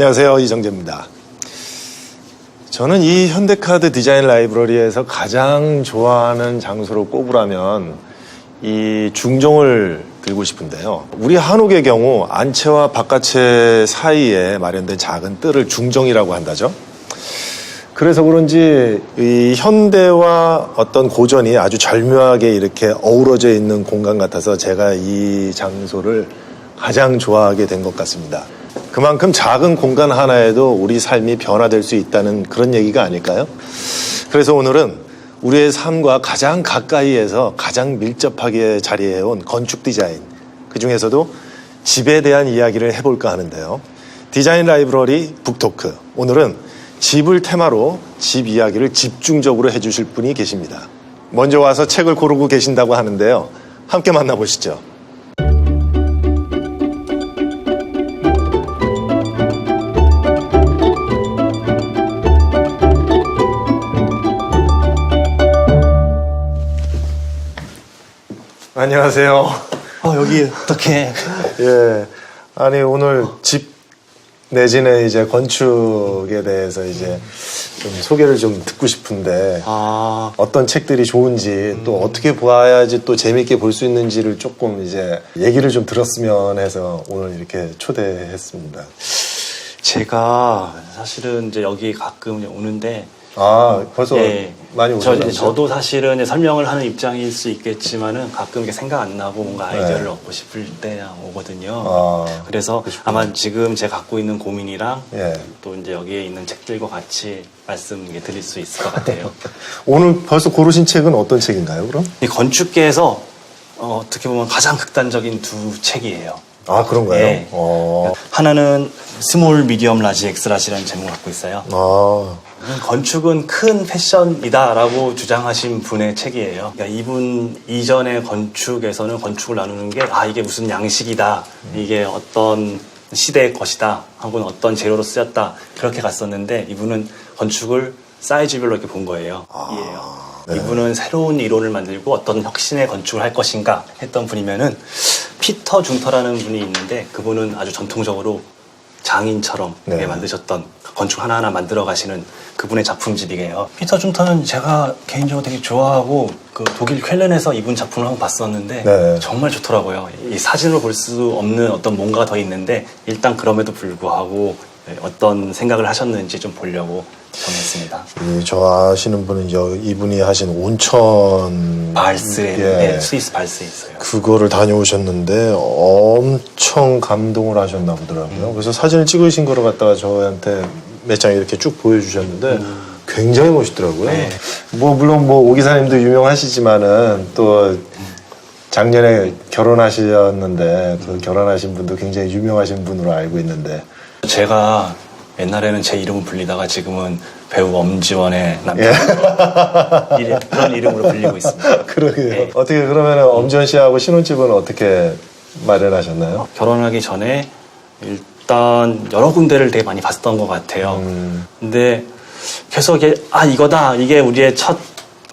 안녕하세요, 이정재입니다. 저는 이 현대카드 디자인 라이브러리에서 가장 좋아하는 장소로 꼽으라면 이 중정을 들고 싶은데요. 우리 한옥의 경우 안채와 바깥채 사이에 마련된 작은 뜰을 중정이라고 한다죠. 그래서 그런지 이 현대와 어떤 고전이 아주 절묘하게 이렇게 어우러져 있는 공간 같아서 제가 이 장소를 가장 좋아하게 된 것 같습니다. 그만큼 작은 공간 하나에도 우리 삶이 변화될 수 있다는 그런 얘기가 아닐까요? 그래서 오늘은 우리의 삶과 가장 가까이에서 가장 밀접하게 자리해온 건축 디자인, 그중에서도 집에 대한 이야기를 해볼까 하는데요. 디자인 라이브러리 북토크, 오늘은 집을 테마로 집 이야기를 집중적으로 해주실 분이 계십니다. 먼저 와서 책을 고르고 계신다고 하는데요. 함께 만나보시죠. 안녕하세요. 여기 어떻게? 예, 아니 오늘 집 내지는 이제 건축에 대해서 이제 좀 소개를 좀 듣고 싶은데 어떤 책들이 좋은지 또 어떻게 봐야지 또 재밌게 볼 수 있는지를 조금 이제 얘기를 좀 들었으면 해서 오늘 이렇게 초대했습니다. 제가 사실은 이제 여기 가끔 오는데 벌써 많이 오셨나요? 저도 사실은 이제 설명을 하는 입장일 수 있겠지만은 가끔 이게 생각 안 나고 뭔가 아이디어를 얻고 싶을 때 오거든요. 그래서 그러시구나. 아마 지금 제가 갖고 있는 고민이랑 또 이제 여기에 있는 책들과 같이 말씀 드릴 수 있을 것 같아요. 오늘 벌써 고르신 책은 어떤 책인가요, 그럼? 이 건축계에서 어떻게 보면 가장 극단적인 두 책이에요. 그런가요? 네. 하나는 스몰, 미디엄, 라지, 엑스라지라는 제목을 갖고 있어요. 건축은 큰 패션이다라고 주장하신 분의 책이에요. 그러니까 이분 이전의 건축에서는 건축을 나누는 게 이게 무슨 양식이다, 이게 어떤 시대의 것이다, 혹은 어떤 재료로 쓰였다, 그렇게 갔었는데 이분은 건축을 사이즈별로 이렇게 본 거예요. 네. 이분은 새로운 이론을 만들고 어떤 혁신의 건축을 할 것인가 했던 분이면은 피터 중터라는 분이 있는데 그분은 아주 전통적으로 장인처럼 만드셨던 건축 하나하나 만들어 가시는 그분의 작품집이에요. 피터 중터는 제가 개인적으로 되게 좋아하고 그 독일 쾰른에서 이분 작품을 한번 봤었는데 정말 좋더라고요. 이 사진으로 볼 수 없는 어떤 뭔가가 더 있는데 일단 그럼에도 불구하고 어떤 생각을 하셨는지 좀 보려고 정했습니다. 저 아시는 분은 이분이 하신 온천 발스에 스위스 발스에 있어요. 그거를 다녀오셨는데 엄청 감동을 하셨나 보더라고요. 그래서 사진을 찍으신 거를 갖다가 저한테 몇 장 이렇게 쭉 보여주셨는데 굉장히 멋있더라고요. 물론 오기사님도 유명하시지만은 또 작년에 결혼하셨는데 그 결혼하신 분도 굉장히 유명하신 분으로 알고 있는데 제가 옛날에는 제 이름을 불리다가 지금은 배우 엄지원의 남편 그런 이름으로 불리고 있습니다. 그러게요. 어떻게 그러면 엄지원 씨하고 신혼집은 어떻게 마련하셨나요? 결혼하기 전에 일단 여러 군데를 되게 많이 봤던 것 같아요. 근데 계속 이거다, 이게 우리의 첫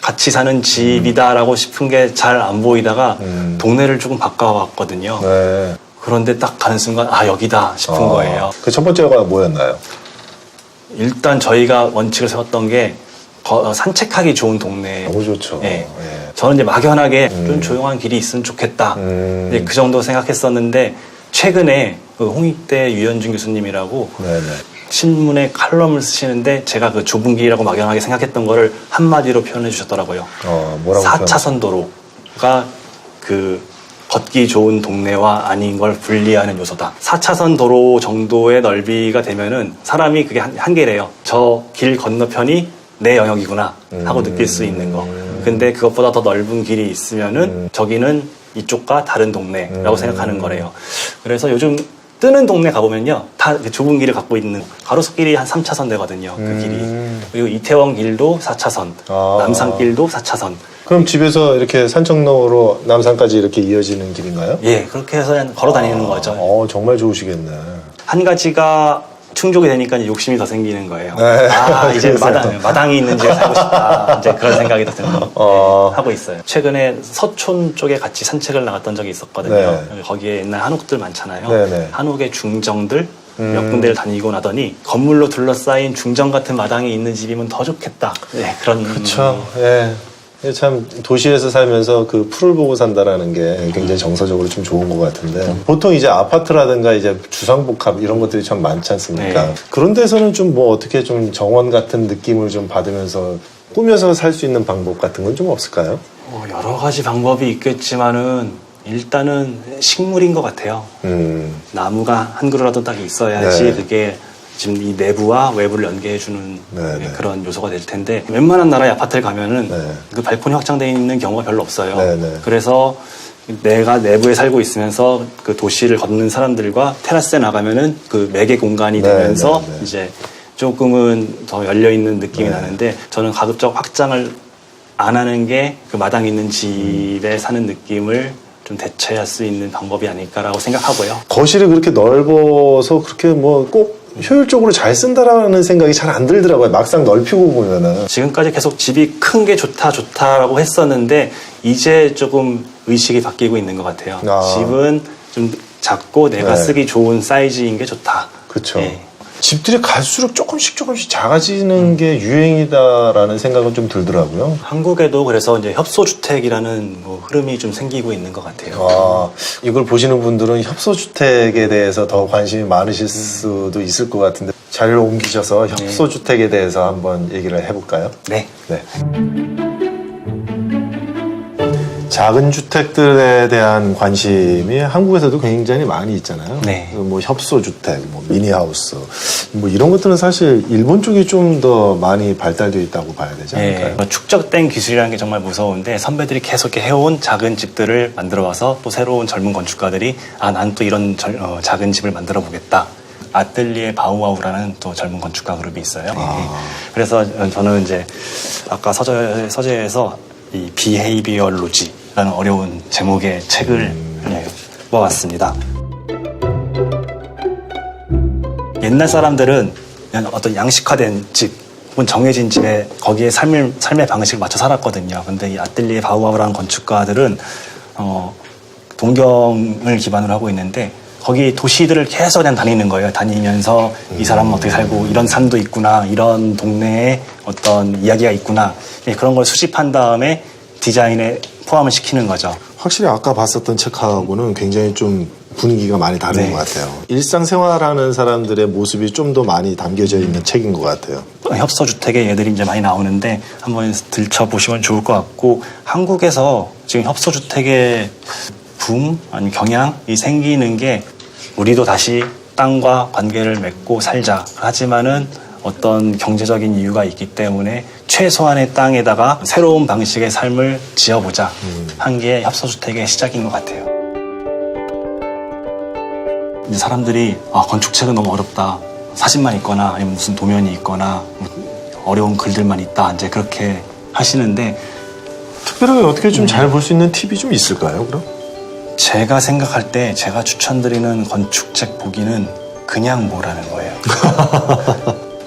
같이 사는 집이다라고 싶은 게 잘 안 보이다가 동네를 조금 바꿔왔거든요. 그런데 딱 가는 순간 여기다 싶은 거예요. 그 첫 번째가 뭐였나요? 일단 저희가 원칙을 세웠던 게 산책하기 좋은 동네. 너무 좋죠. 저는 이제 막연하게 좀 조용한 길이 있으면 좋겠다. 이제 그 정도 생각했었는데 최근에 그 홍익대 유현준 교수님이라고 신문에 칼럼을 쓰시는데 제가 그 좁은 길이라고 막연하게 생각했던 거를 한마디로 표현해 주셨더라고요. 뭐라고 4차선 도로가 그 걷기 좋은 동네와 아닌 걸 분리하는 요소다. 4차선 도로 정도의 넓이가 되면은 사람이 그게 한계래요. 저 길 건너편이 내 영역이구나 하고 느낄 수 있는 거. 근데 그것보다 더 넓은 길이 있으면은 저기는 이쪽과 다른 동네라고 생각하는 거래요. 그래서 요즘 뜨는 동네 가보면요, 다 좁은 길을 갖고 있는, 가로수길이 한 3차선 되거든요, 그 길이. 그리고 이태원 길도 4차선, 남산길도 4차선. 그럼 집에서 이렇게 산책로로 남산까지 이렇게 이어지는 길인가요? 그렇게 해서 걸어 다니는 거죠. 정말 좋으시겠네. 한 가지가 충족이 되니까 이제 욕심이 더 생기는 거예요. 이제 마당이 있는 집에 살고 싶다. 이제 그런 생각이 더 드는 하고 있어요. 최근에 서촌 쪽에 같이 산책을 나갔던 적이 있었거든요. 거기에 옛날 한옥들 많잖아요. 한옥의 중정들, 몇 군데를 다니고 나더니 건물로 둘러싸인 중정 같은 마당에 있는 집이면 더 좋겠다. 네, 그런. 그렇죠. 예. 참 도시에서 살면서 그 풀을 보고 산다라는 게 굉장히 정서적으로 좀 좋은 것 같은데 보통 이제 아파트라든가 이제 주상복합 이런 것들이 참 많지 않습니까? 네. 그런 데서는 좀 뭐 어떻게 좀 정원 같은 느낌을 좀 받으면서 꾸며서 살 수 있는 방법 같은 건 좀 없을까요? 여러 가지 방법이 있겠지만은 일단은 식물인 것 같아요. 나무가 한 그루라도 딱 있어야지 네. 그게 지금 이 내부와 외부를 연계해주는 네. 그런 요소가 될 텐데 웬만한 나라의 아파트를 가면은 네. 그 발코니 확장되어 있는 경우가 별로 없어요. 네. 그래서 내가 내부에 살고 있으면서 그 도시를 걷는 사람들과 테라스에 나가면은 그 매개 공간이 네, 되면서 네. 이제 조금은 더 열려있는 느낌이 네. 나는데 저는 가급적 확장을 안 하는 게 그 마당 있는 집에 사는 느낌을 좀 대체할 수 있는 방법이 아닐까라고 생각하고요. 거실이 그렇게 넓어서 그렇게 뭐 꼭 효율적으로 잘 쓴다라는 생각이 잘 안 들더라고요. 막상 넓히고 보면은. 지금까지 계속 집이 큰 게 좋다라고 했었는데 이제 조금 의식이 바뀌고 있는 것 같아요. 집은 좀 작고 내가 네. 쓰기 좋은 사이즈인 게 좋다. 그렇죠. 예. 집들이 갈수록 조금씩 작아지는 게 유행이다라는 생각은 좀 들더라고요. 한국에도 그래서 이제 협소주택이라는 흐름이 좀 생기고 있는 것 같아요. 이걸 보시는 분들은 협소주택에 대해서 더 관심이 많으실 수도 있을 것 같은데 자리를 옮기셔서 협소주택에 대해서 한번 얘기를 해볼까요? 네. 네. 작은 주택들에 대한 관심이 한국에서도 굉장히 많이 있잖아요. 네. 뭐 협소주택, 뭐 미니하우스, 뭐 이런 것들은 사실 일본 쪽이 좀 더 많이 발달되어 있다고 봐야 되지 않을까요? 축적된 기술이라는 게 정말 무서운데 선배들이 계속 해온 작은 집들을 만들어 와서 또 새로운 젊은 건축가들이 난 또 이런 작은 집을 만들어 보겠다. 아틀리에 바우아우라는 또 젊은 건축가 그룹이 있어요. 그래서 저는 이제 아까 서재에서 이 비헤이비얼로지라는 어려운 제목의 책을 뽑아왔습니다. 옛날 사람들은 그냥 어떤 양식화된 집, 혹은 정해진 집에 거기에 삶의 방식을 맞춰 살았거든요. 근데 이 아틀리에 바우아우라는 건축가들은 동경을 기반으로 하고 있는데 거기 도시들을 계속 그냥 다니는 거예요. 다니면서 이 사람은 어떻게 살고 이런 산도 있구나, 이런 동네에 어떤 이야기가 있구나, 그런 걸 수집한 다음에 디자인에 포함을 시키는 거죠. 확실히 아까 봤었던 책하고는 굉장히 좀 분위기가 많이 다른 네. 것 같아요. 일상생활하는 사람들의 모습이 좀 더 많이 담겨져 있는 책인 것 같아요. 협소주택에 얘들이 이제 많이 나오는데 한번 들춰보시면 좋을 것 같고, 한국에서 지금 협소주택의 붐 아니면 경향이 생기는 게 우리도 다시 땅과 관계를 맺고 살자. 하지만은 어떤 경제적인 이유가 있기 때문에 최소한의 땅에다가 새로운 방식의 삶을 지어보자 한 게 협소주택의 시작인 것 같아요. 이제 사람들이 건축책은 너무 어렵다. 사진만 있거나 아니면 무슨 도면이 있거나 어려운 글들만 있다. 이제 그렇게 하시는데 특별하게 어떻게 좀 잘 볼 수 있는 팁이 좀 있을까요, 그럼? 제가 생각할 때 제가 추천드리는 건축책 보기는 그냥 보라는 거예요.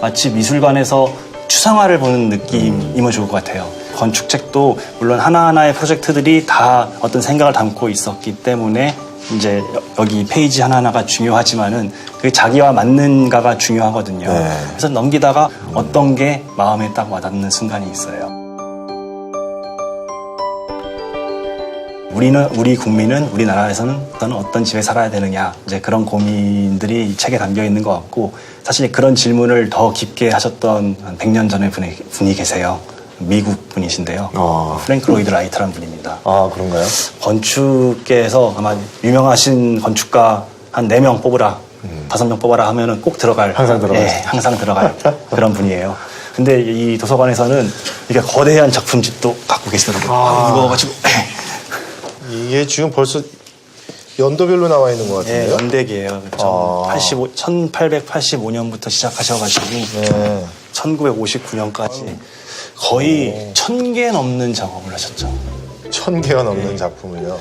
마치 미술관에서 추상화를 보는 느낌이면 좋을 것 같아요. 건축책도 물론 하나하나의 프로젝트들이 다 어떤 생각을 담고 있었기 때문에 이제 여기 페이지 하나하나가 중요하지만은 그게 자기와 맞는가가 중요하거든요. 네. 그래서 넘기다가 어떤 게 마음에 딱 와닿는 순간이 있어요. 우리 국민은 우리나라에서는 어떤 집에 살아야 되느냐, 이제 그런 고민들이 이 책에 담겨 있는 것 같고, 사실 그런 질문을 더 깊게 하셨던 한 100년 전에 분이 계세요. 미국 분이신데요. 프랭크 로이드 라이트라는 분입니다. 그런가요? 건축계에서 아마 유명하신 건축가 한 4명 뽑으라, 5명 뽑아라 하면은 꼭 들어갈. 항상 들어갈. 네, 항상 들어갈 그런 분이에요. 근데 이 도서관에서는 이렇게 거대한 작품집도 갖고 계시더라고요. 무거워가지고. 이게 지금 벌써 연도별로 나와 있는 것 같은데요? 네, 연대기예요. 1885년부터 시작하셔가지고 네. 1959년까지 거의 1000개 넘는 작업을 하셨죠. 1000개가 넘는 작품을요.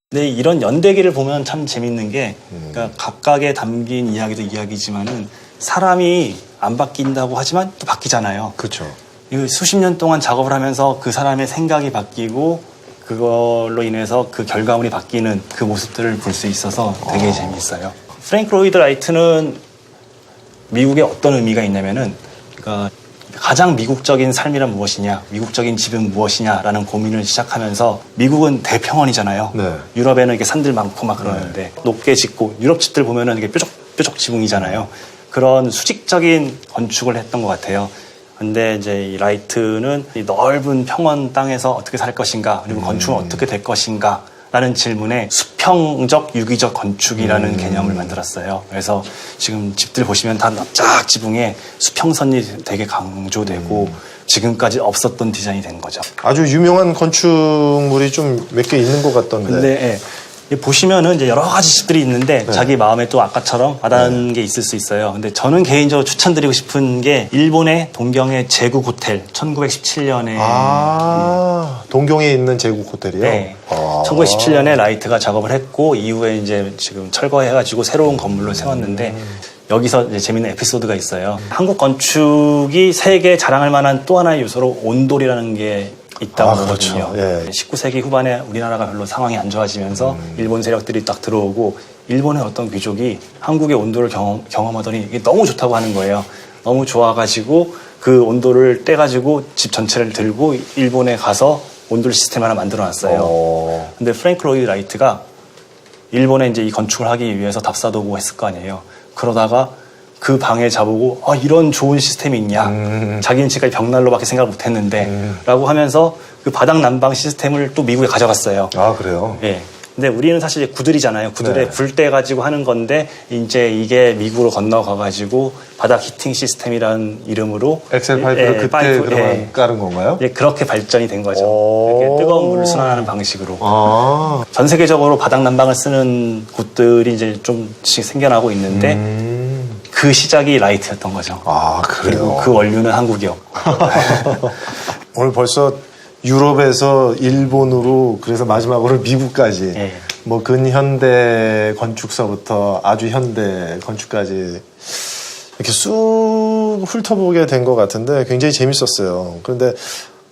근데 이런 연대기를 보면 참 재밌는 게, 그러니까 각각에 담긴 이야기도 이야기지만은 사람이 안 바뀐다고 하지만 또 바뀌잖아요. 그렇죠. 수십 년 동안 작업을 하면서 그 사람의 생각이 바뀌고 그걸로 인해서 그 결과물이 바뀌는 그 모습들을 볼 수 있어서 되게 재미있어요. 프랭크 로이드 라이트는 미국에 어떤 의미가 있냐면은 그러니까 가장 미국적인 삶이란 무엇이냐, 미국적인 집은 무엇이냐라는 고민을 시작하면서 미국은 대평원이잖아요. 네. 유럽에는 이렇게 산들 많고 막 그러는데 높게 짓고 유럽 집들 보면은 이게 뾰족뾰족 지붕이잖아요. 그런 수직적인 건축을 했던 것 같아요. 근데 이제 이 라이트는 이 넓은 평원 땅에서 어떻게 살 것인가, 그리고 건축은 어떻게 될 것인가 라는 질문에 수평적 유기적 건축이라는 개념을 만들었어요. 그래서 지금 집들 보시면 다 납작 지붕에 수평선이 되게 강조되고 지금까지 없었던 디자인이 된 거죠. 아주 유명한 건축물이 좀 몇 개 있는 것 같던데. 근데 보시면은 이제 여러 가지 집들이 있는데 자기 마음에 또 아까처럼 와닿는 게 있을 수 있어요. 근데 저는 개인적으로 추천드리고 싶은 게 일본의 동경의 제국 호텔 1917년에 동경에 있는 제국 호텔이요? 네. 1917년에 라이트가 작업을 했고 이후에 이제 지금 철거해가지고 새로운 건물로 세웠는데 여기서 이제 재밌는 에피소드가 있어요. 한국 건축이 세계에 자랑할 만한 또 하나의 요소로 온돌이라는 게 있다고 하거든요. 그렇죠. 예. 19세기 후반에 우리나라가 별로 상황이 안 좋아지면서 일본 세력들이 딱 들어오고 일본의 어떤 귀족이 한국의 온도를 경험하더니 이게 너무 좋다고 하는 거예요. 너무 좋아가지고 그 온도를 떼가지고 집 전체를 들고 일본에 가서 온돌 시스템 하나 만들어놨어요. 근데 프랭크 로이드 라이트가 일본에 이제 이 건축을 하기 위해서 답사도고 했을 거 아니에요. 그러다가 그 방에 자보고 이런 좋은 시스템이 있냐. 자기는 지금까지 벽난로밖에 생각을 못했는데 라고 하면서 그 바닥 난방 시스템을 또 미국에 가져갔어요. 아, 그래요? 예. 근데 우리는 사실 이제 구들이잖아요. 구들에 네. 불 떼가지고 하는 건데 이제 이게 미국으로 건너가가지고 바닥 히팅 시스템이라는 이름으로 엑셀 파이프를 그때 파이프, 그러면 깔은 건가요? 예, 그렇게 발전이 된 거죠. 이렇게 뜨거운 물을 순환하는 방식으로. 전 세계적으로 바닥 난방을 쓰는 곳들이 이제 좀씩 생겨나고 있는데 그 시작이 라이트였던 거죠. 아, 그래요? 그리고 그 원류는 한국이었고. 오늘 벌써 유럽에서 일본으로 그래서 마지막으로 미국까지 예. 뭐 근현대 건축서부터 아주 현대 건축까지 이렇게 쑥 훑어보게 된 것 같은데 굉장히 재밌었어요. 그런데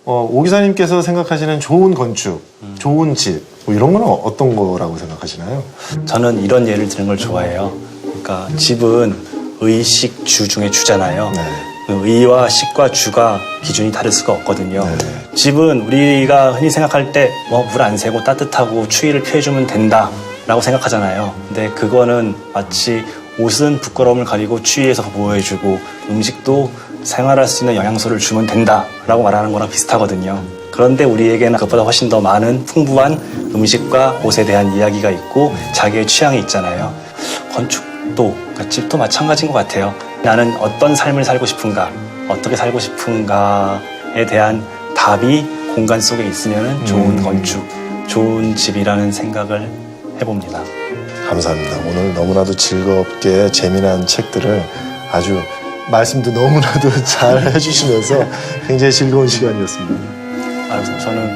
오 기사님께서 생각하시는 좋은 건축, 좋은 집, 뭐 이런 건 어떤 거라고 생각하시나요? 저는 이런 예를 드는 걸 좋아해요. 그러니까 집은 의식 주 중에 주잖아요. 네. 그 의와 식과 주가 기준이 다를 수가 없거든요. 네. 집은 우리가 흔히 생각할 때 물 안 새고 따뜻하고 추위를 피해주면 된다라고 생각하잖아요. 근데 그거는 마치 옷은 부끄러움을 가리고 추위에서 보호해주고 음식도 생활할 수 있는 영양소를 주면 된다라고 말하는 거랑 비슷하거든요. 그런데 우리에게는 그것보다 훨씬 더 많은 풍부한 음식과 옷에 대한 이야기가 있고 자기의 취향이 있잖아요. 건축도, 그러니까 집도 마찬가지인 것 같아요. 나는 어떤 삶을 살고 싶은가, 어떻게 살고 싶은가에 대한 답이 공간 속에 있으면 좋은 건축, 좋은 집이라는 생각을 해봅니다. 감사합니다. 오늘 너무나도 즐겁게 재미난 책들을 아주 말씀도 너무나도 잘 해주시면서 굉장히 즐거운 시간이었습니다. 저는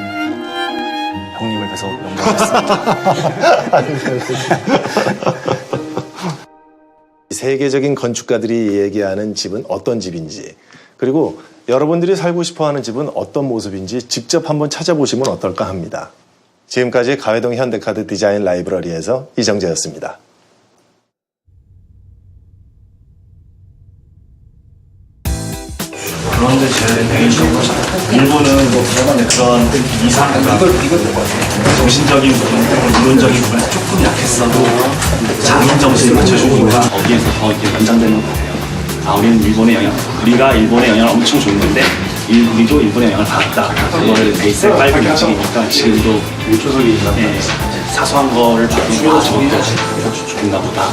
형님을 뵈서 영광이었습니다. 세계적인 건축가들이 얘기하는 집은 어떤 집인지, 그리고 여러분들이 살고 싶어하는 집은 어떤 모습인지 직접 한번 찾아보시면 어떨까 합니다. 지금까지 가회동 현대카드 디자인 라이브러리에서 이정재였습니다. 그런데 제 개인적으로 일본은 그런 이상과 정신적인 부분, 이론적인 부분에서 조금 약했어도 장인 정신을 맞춰주니까 거기에서 더 이렇게 연장되는 것 같아요. 우리는 일본의 영향, 우리가 일본의 영향을 엄청 줬는데 우리도 일본의 영향을 받았다. 그거를 베이스에 깔고 움직이니까 지금도 사소한 거를 봐도 저기가 좋나 보다.